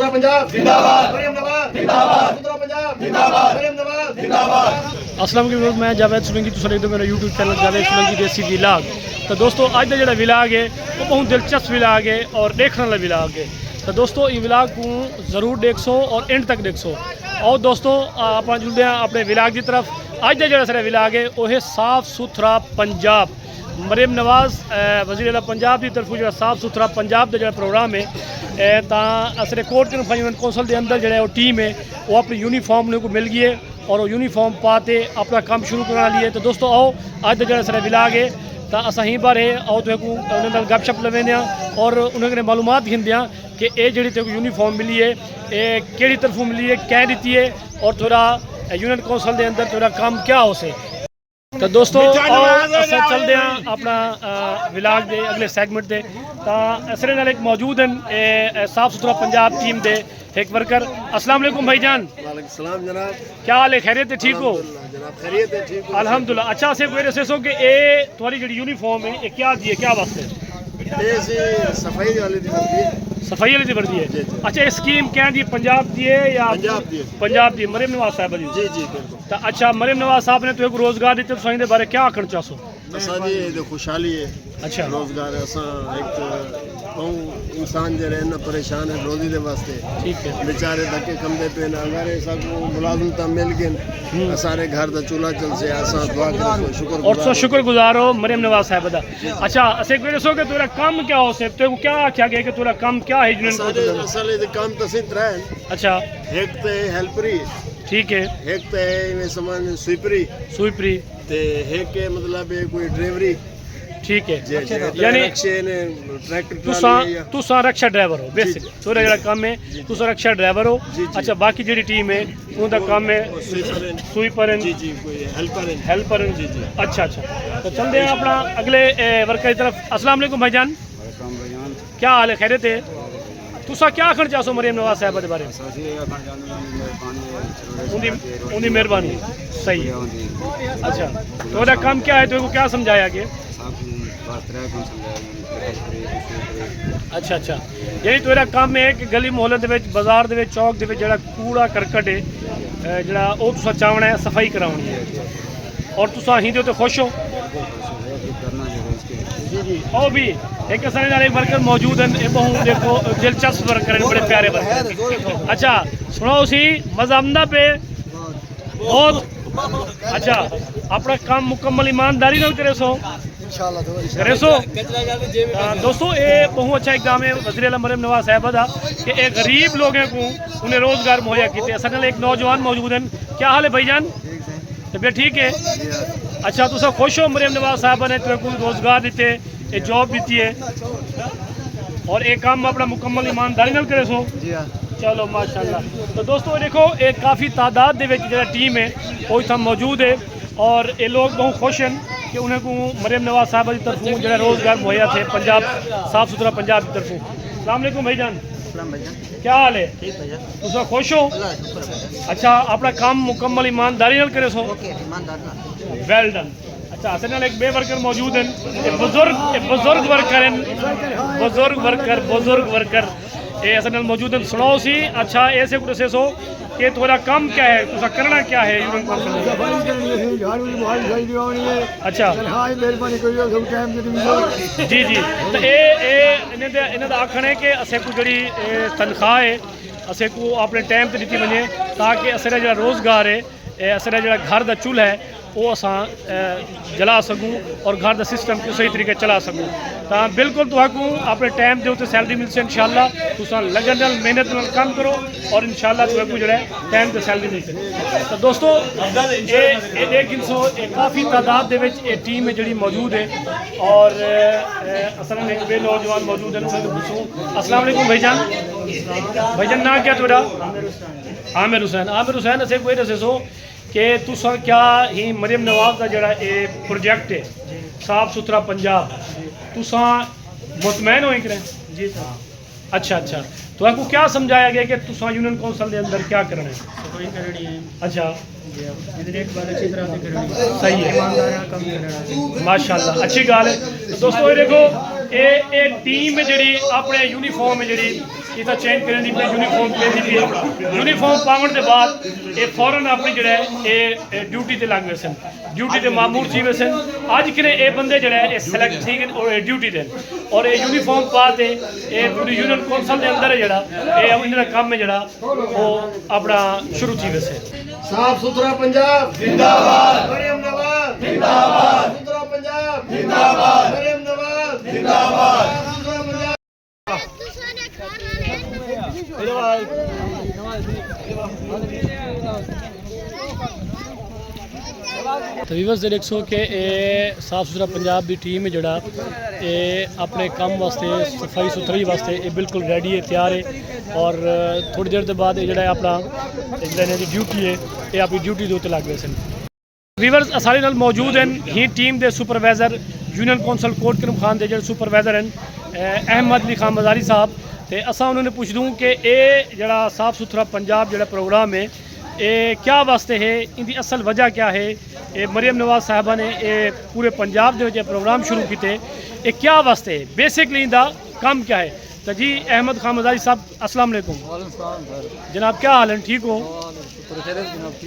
सुथरा पंजाब जिंदाबाद, मरियम नवाज जिंदाबाद, सुथरा पंजाब जिंदाबाद, मरियम नवाज जिंदाबाद। अस्सलाम वालेकुम, मैं जावेद सुलंगी, तुम देखते हो मेरा यूट्यूब चैनल जावेद सुलंगी देसी विलाग। तो दोस्तों अज का जो विलाग है वो बहुत दिलचस्प विलाग है और देखने वाला विलाग है। तो दोस्तों ये विलाग को जरूर देखो और एंड तक देखो। और दोस्तों आप जुड़ते हैं अपने विलाग की तरफ। अज का जो सारा विलाग है वह है साफ सुथरा पंजाब। मरियम नवाज वज़ीर आला पंजाब की तरफों जो साफ सुथरा पंजाब का जो प्रोग्राम है असरे कोर्ट कन्फाइनमेंट कौंसल के अंदर जो टीम है वो अपनी यूनीफॉर्म को मिल गई है और वो यूनीफॉर्म पाते अपना काम शुरू करा लिए। तो दोस्तों आओ अज का जो सारा विलाग है तो असा ही बार है आओ तो उन्होंने गपशप लवेंदे और उन्होंने मालूमात घिंदे कि ये जी यूनीफॉर्म मिली है ये केड़ी तरफों मिली है क्या दी है और थोड़ा यूनियन कौंसल के अंदर थोड़ा काम क्या हो से। तो दोस्तों चलते हैं अपना विलाग दे अगले सैगमेंट दे। तो असरे नाल एक मौजूद हैं साफ सुथरा पंजाब टीम दे एक वर्कर। अस्सलाम वालेकुम भाईजान। वालेकुम सलाम जनाब, क्या हाल है, खैरियत है, ठीक हो? जनाब खैरियत है, ठीक हो अल्हम्दुलिल्लाह। अच्छा से कोई रसेसो कि ये तुम्हारी जो यूनीफॉर्म है ये क्या दी है, क्या वास्ते? सफाई वाले दी वर्दी है, सफाई वाली दी वर्दी है। अच्छा ये स्कीम क्या दी, पंजाब दी है या पंजाब दी मरियम नवाज साहब दी? जी जी बिल्कुल। तो अच्छा मरियम नवाज साहब ने तो एक रोजगार दिते, तुम दे बारे क्या आखना चाहो? जी खुशहाली है, अच्छा रोजगार असा एक इंसान जो रहना परेशान है रोजी दे वास्ते, ठीक है, बेचारे धक्के कमदे पे ना अगर सब मुलाजमता मिल गए सारे घर दा चूल्हा चल से असा दुआ करो शुक्र और सो शुक्रगुजार हो मरियम नवाज साहब दा। अच्छा असे कोई दसो कि तेरा काम क्या हो से, तो क्या आख्या गया कि तेरा काम क्या है यूनियन सारे असल दे काम तो सिर्फ रहे। अच्छा एक ते हेल्परी, ठीक है, एक ते में सामान स्वीपरी ते एक के मतलब कोई ड्राइवरी, ठीक है, यानी ट्रैक्टर तुसा रक्षा ड्राइवर हो बेसिक थोड़ा जरा काम है, तुसा रक्षा ड्राइवर हो। अच्छा बाकी जी टीम है उनका काम है स्वीपर हेल्पर। अच्छा अच्छा तो चलते हैं अपना अगले वर्कर की तरफ। अस्सलाम वालेकुम भाईजान, क्या हाल है, खैरियत है? तुसा क्या आखना चाहो मरियम नवाज साहब के बारे में? उनकी मेहरबानी सही है। अच्छा तो काम क्या है, तो क्या समझाया कि? अच्छा अच्छा यानी तेरा काम है कि गली मोहल्ले के बाजार के चौक के जो कूड़ा करकट है जोड़ा वो तुसा चाहना है सफाई करानी है और तुसा अहीं दे खुश हो? जी जी और भी एक एक वर्कर मौजूद हैं, बहुत देखो दिलचस्प वर्कर हैं, बड़े प्यारे वर्कर। अच्छा सुनाओ सी मजा आमदा पे बहुत। अच्छा अपना काम मुकम्मल ईमानदारी नाल करे सो करे सो। दोस्तों ये बहुत अच्छा इकदाम है वज़ीर आला मरियम नवाज साहब का कि एक गरीब लोगों को उन्हें रोज़गार मुहैया किए। असल एक नौजवान मौजूद हैं, क्या हाल है भाईजान, तबीयत ठीक है? अच्छा तुम खुश हो मरियम नवाज साहब ने तुम्हें रोज़गार दिते, एक जॉब दी है और एक काम अपना मुकम्मल ईमानदारी नाल करे सो? चलो माशाल्लाह। तो दोस्तों देखो एक काफ़ी तादाद दे विच जो टीम है वो इतना मौजूद है और ये लोग बहुत खुश हैं कि उन्हें को मरियम नवाज साहब की तरफों जो रोज़गार मुहैया थे पंजाब साफ सुथरा पंजाब की तरफों। अस्सलाम वालेकुम भाईजान, क्या हाल है, तुम खुश हो? अच्छा अपना काम मुकम्मल ईमानदारी नाल करे सो? Well done. अच्छा असल एक बे वर्कर मौजूद हैं, बुजुर्ग वर्कर हैं, बुजुर्ग वर्कर ये असल मौजूद हैं। सुनाओ सी अच्छा ऐसे कुछ से सो कि तुम्हारा काम क्या है, तुसा करना क्या है यूनियन कौंसिल में? अच्छा जी जी तो इन्हें आखना है कि असें को जी तनख्वाह है असें को अपने टाइम पर दी वजे ताकि असर जो रोज़गार है असर जो घर का चूल्हा है वो असा जला सकूँ और घर का सिस्टम को सही तरीके चला सकूँ। तो बिल्कुल तुहाकू अपने टाइम के उत्ते सैलरी मिलसे इंशाअल्लाह। तुसा लगन नाल मेहनत नाल काम करो और इंशाअल्लाह तुहाकू जो टाइम से सैलरी मिलसे। तो दोस्तों ये काफ़ी तादाद के टीम है जी मौजूद है और असल में एक बे नौजवान मौजूद हैं उन्हें पूछूँ। अस्सलाम वालेकुम भाईजान, भाईजान ना क्या थोड़ा? आमिर हुसैन। आमिर हुसैन असे कोई दसो कि तुसा क्या ही मरियम नवाज का जोड़ा ये प्रोजेक्ट है साफ सुथरा पंजाब तुसा मुतमैन हो करें? जी सर। अच्छा अच्छा तो आपको क्या समझाया गया कि तुसा यूनियन कौंसल के अंदर क्या करना है? सफाई करनी है। अच्छा अच्छी तरह से करनी है, सही है, माशाल्लाह अच्छी गाल है। दोस्तों ये देखो ये टीम है जी अपने यूनीफॉर्म है जी इतना चेंज करने की यूनीफॉर्म पहनी थी यूनीफॉर्म पावन के बाद ये फौरन अपनी जड़ा है ड्यूटी ते लग गए सन ड्यूटी ते मामूर थी गए सन अज किने ये बंदे जड़ा है सिलेक्ट थी गए और ड्यूटी देन और ये यूनीफॉर्म पा के ये पूरी यूनियन कौंसल के अंदर है जड़ा ये इनका काम है जड़ा वो अपना शुरू थी वैसे साफ सुथरा पंजाब जिंदाबाद मरियम नवाज जिंदाबाद सुथरा पंजाब जिंदाबाद मरियम नवाज जिंदाबाद सुथरा पंजाब तो व्यूअर्स देखो कि साफ सुथरा पंजाब की टीम है जड़ा ये अपने काम वास्ते सफाई सुथराई वास्ते ये बिल्कुल रेडी है तैयार है और थोड़ी देर के बाद ये जड़ा अपना इनकी ड्यूटी है ये अपनी ड्यूटी के उत्ते लग गए सन व्यूअर्स सारे नाल मौजूद हैं ही टीम के सुपरवाइजर यूनियन कौंसल कोट करम खान के जो सुपरवाइजर हैं अहमद अली खान मजारी साहब तो असा उन्होंने पूछ दूँ कि ये जड़ा साफ सुथरा पंजाब जड़ा प्रोग्राम है ये क्या वास्ते है इनकी असल वजह क्या है ये मरियम नवाज साहबा ने ये पूरे पंजाब के प्रोग्राम शुरू किए ये क्या वास्ते है बेसिकली इनका काम क्या है तो जी अहमद खान मजारी साहब अस्सलाम वालेकुम जनाब क्या हाल है ठीक हो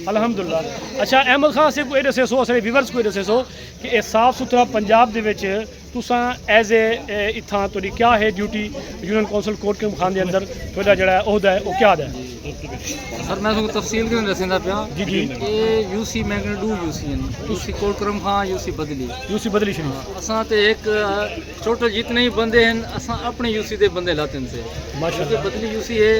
अल्हम्दुलिल्लाह अच्छा अहमद खान से कोई दसे सो सारे व्यूअर्स कोई दसे सो कि ये साफ सुथरा पंजाब दे विच तुसां एज ए इत्थां तुहाडी क्या है ड्यूटी यूनियन कौंसल कोट करम खान के अंदर तुहाडा जेहड़ा ओहदा है वो क्या है सर मैं तुमको तफसील क्यों दसेंदा पिया जी जी ये यूसी मैग्नेडू यूसी यूसी कोट करम खान यूसी बदली शुरू असां ते एक टोटल जितने ही बंदे हैं असां अपने यूसी दे बंदे लाते हैं से माशाल्लाह बदली यूसी है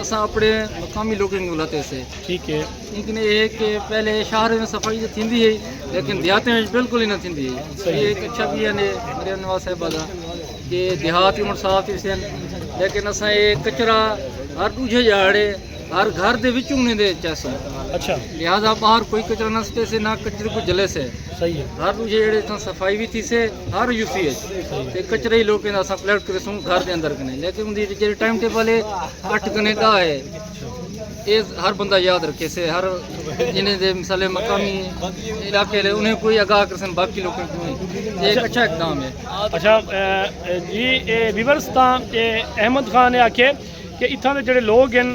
असां अपने मकामी लोगों को लाते से ठीक है लेकिन ये कि पहले शहर में सफाई तो थी है लेकिन देहात में बिल्कुल ही ना थी है ये एक अच्छा भी है मरियम नवाज साहिबा का कि देहात उमर साफ थी सन लेकिन असां ये कचरा हर दूजे झाड़े हर घर दे विचों ने दे चैसो अच्छा लिहाजा बाहर कोई कचरा ना सटे से ना कचरे को जले से सही है हर दूजे जेड़े तो सफाई भी थी से हर यूसी है ते कचरे ही लोग असा कलेक्ट करे सू घर के अंदर कने लेकिन उनकी जो टाइम टेबल है 8 कने का है ये हर बंदा याद रखे से हर जिन्हें दे मिसाले मकामी इलाके ले उन्हें कोई आगाह करसन बाकी लोगों को ये एक अच्छा इकदाम है अच्छा जी व्यूअर्स ता अहमद खान ने आखे कि इत्थां दे जेह्ड़े लोग हैं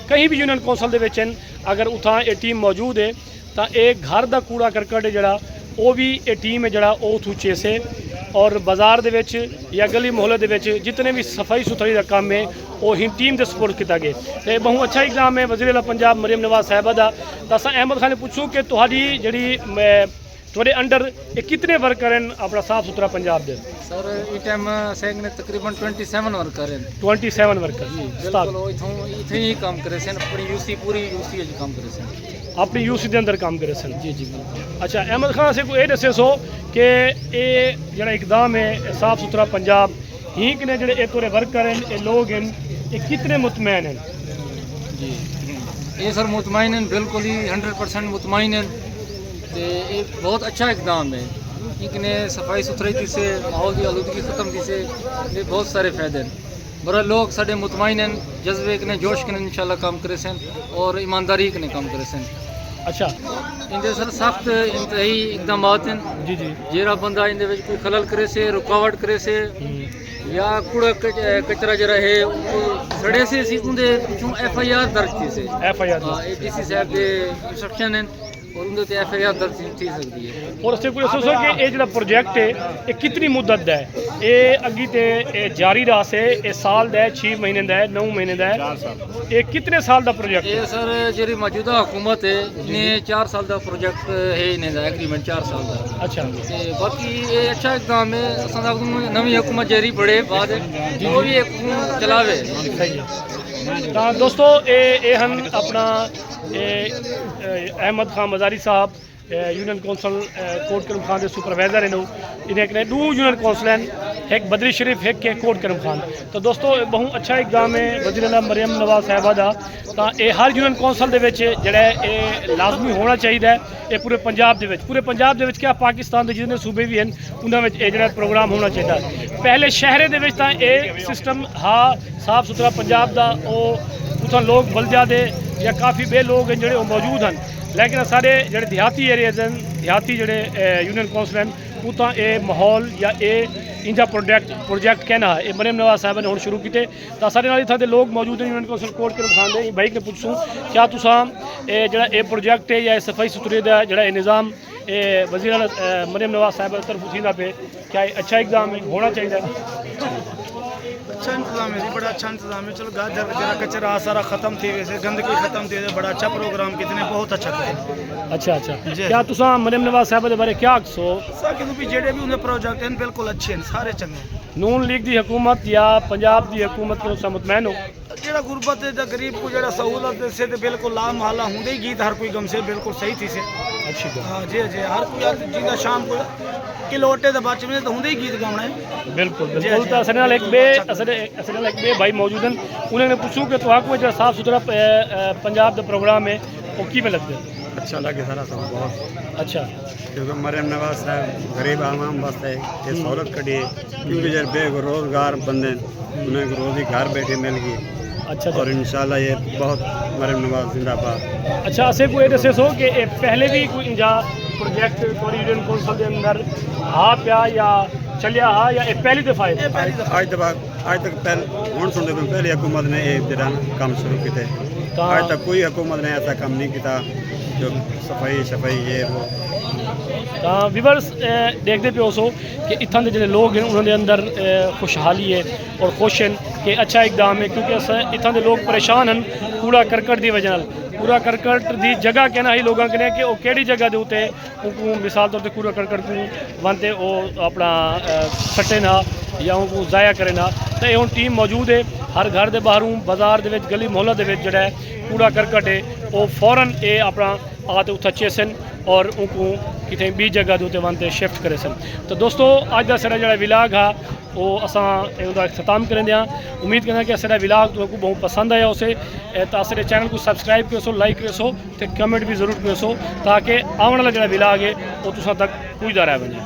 कहीं भी यूनियन कौंसल दे विच अगर उत्थां ये टीम मौजूद है तो एक घर का कूड़ा करकट जड़ा वो भी ये टीम है जड़ा वो उथों चेसे और बाजार दे विच या गली मोहल्ले दे विच जितने भी सफाई सुथराई का काम है वो ही टीम के सपोर्ट किया गया तो बहुत अच्छा इकदाम है वज़ीर आला पंजाब मरियम नवाज साहिबा का तो अस अहमद खान ने पूछूँ कि तुहाडी जिहड़ी थोड़े अंडर ये कितने वर्कर हैं अपना साफ सुथरा पंजाब दे सर इस टाइम सेंग ने तकरीबन 27 वर्कर हैं 27 वर्कर बिल्कुल इथे ही काम करे सन अपनी यूसी पूरी यूसी काम करे सन अपनी यूसी के अंदर काम करे सन जी जी अच्छा अहमद खान से कोई ये दसे सो कि ये जड़ा इकदाम है साफ सुथरा पंजाब ही ने जड़े ये थोड़े वर्कर हैं ये लोग हैं ये कितने मुतमैन हैं जी ये सर मुतमईन हैं बिल्कुल ही 100% मुतमईन हैं तो ये बहुत अच्छा इकदाम है लेकिन सफाई सुथराई थी से माहौल की आलूदगी ख़त्म थी से ये बहुत सारे फ़ायदे हैं बड़ा लोग साढ़े मुतमईन हैं जज्बे के जोश के इंशाल्लाह काम करे सन और ईमानदारी के काम करे सन अच्छा इनके सर सख्त इंतहाई इकदाम हैं जी जी जेड़ा बंदा इन कोई खलल करे से रुकावट करे से या कूड़ा कचरा जरा है उनको सड़े से उनके FIR दर्ज थी से FIR DC साहब के इंस्ट्रक्शन हैं और उनके ते FIR दर्ज थी सकती है और उससे कोई दसो कि ये जो प्रोजेक्ट है ये कितनी मुद्दत का है ये अगी ते जारी रहा से ये साल का है 6 महीने का है 9 महीने का है ये कितने साल का प्रोजेक्ट ये सर जी मौजूदा हुकूमत है इन्हें 4 साल का प्रोजेक्ट है इन्हें एग्रीमेंट 4 साल का अच्छा ते बाकी ये अच्छा इकदाम है नवी हुकूमत जेरी बड़े बाद वो भी एक चलावे सही है तो दोस्तों ये हम अपना अहमद खान मजारी साहब यूनियन कौंसल कोट करम खान के सुपरवाइजर हैं इन्हें एक दो यूनियन कौंसल हैं एक बदरी शरीफ एक के कोट करम खान तो दोस्तों बहुत अच्छा इकदाम है वज़ीर आला मरियम नवाज साहिबा का तो ये हर यूनियन कौंसल के जोड़ा ये लाजमी होना चाहिए ये पूरे पंजाब के क्या पाकिस्तान के जितने सूबे भी हैं उन्होंने जो प्रोग्राम होना चाहिए पहले शहरे के सिस्टम हा साफ सुथरा पंजाब का उतना लोग बल जाते या काफ़ी बे लोग हैं जो मौजूद हैं लेकिन साढ़े जेह्ड़े देहाती एरियाज न देहाती जेह्ड़े यूनियन कौंसल न उत्थां एह माहौल या इंजा प्रोजेक्ट कहना है ये मरियम नवाज साहब ने हुण शुरू कीते तां साढ़े नाल इत्थां दे लोग मौजूद हैं यूनियन कौंसल कोट के खान दे भाई ने पुछूं क्या तुसां जेह्ड़ा एह प्रोजेक्ट है या सफाई सुथरे दा जेह्ड़ा निज़ाम वज़ीर मरियम नवाज साहब की तरफ थींदा पे क्या अच्छा इकदाम है होना चाहिए? अच्छा इंतजाम है जी, बड़ा अच्छा इंतजाम है। चलो जरा कचरा सारा खत्म थी वैसे गंदगी खत्म थी बड़ा अच्छा प्रोग्राम कितने बहुत अच्छा करे। अच्छा क्या तुसां मरियम नवाज साहब के बारे क्या आखसो? साकिन भी जेडे भी उन्हें प्रोजेक्ट हैं बिल्कुल अच्छे हैं सारे चंगे। नून लीग की हुकूमत या पंजाब की हुकूमत को तुसां मुतमैन हो? जेड़ा गुरबत है गरीब को जेड़ा सहूलत से तो बिल्कुल ला महला होंगे ही गीत हर कोई गम से बिल्कुल सही थी से। अच्छी गल हाँ जी हर कोई जिंदा शाम को किलोटे द बच में तो होंगे ही गीत गाना है। बिल्कुल तो असले नाल एक बे भाई मौजूद हैं उन्होंने पूछूं कि तुहां को जो साफ सुथरा पंजाब का प्रोग्राम है वो किवें लगदा? अच्छा लगे सारा सब बहुत अच्छा क्योंकि मरियम नवाज साहब गरीब आवाम वास्ते ये सहूलत कड़ी है क्योंकि जब बेरोजगार बंदे उन्हें रोजी घर बैठे मिल गई। अच्छा और इंशाल्लाह ये बहुत मरियम नवाज जिंदाबाद। अच्छा असें कोई दसे सो कि पहले भी कोई इंजा प्रोजेक्ट यूनियन कौंसल के अंदर हा पिया या चलिया हा या पहली दफ़ा है? आज तक हूँ सुनते पहली हुकूमत ने ये जरा काम शुरू किए आज तक कोई हुकूमत ने ऐसा काम नहीं किया जो सफाई शफाई ये वो। व्यूअर्स देखते पे सो कि इत्थां दे जिहड़े लोग हैं उन्होंने अंदर खुशहाली है और खुश हैं कि अच्छा इकदाम है क्योंकि इत्थां दे लोग परेशान हैं कूड़ा करकट की वजह नाल। कूड़ा करकट की जगह कहना ही लोगों ने कि वो केड़ी जगह के उत्ते उनको मिसाल तौर पर कूड़ा करकट को वनते वो अपना सट्टे ना या उनको ज़ाया करे ना तो ये हुण टीम मौजूद है हर घर के बाहरों बाजार के गली मोहल्ला के जोड़ा कूड़ा करकट है वो फौरन ये अपना आते उत्थे चेसन और उनको कितने बी जगह के उत्ते वनते शिफ्ट करे सन। तो दोस्तों अज का सारा जो विलाग है वो असां उसका अख्ताम करें उम्मीद करना कि सारा विलाग तुमको बहुत पसंद आया उसे तो असारे चैनल को सब्सक्राइब करो लाइक करो तो कमेंट भी जरूर करो ताकि आने वाला जो विलाग है वो तुसां तक पुजदा रह वञे।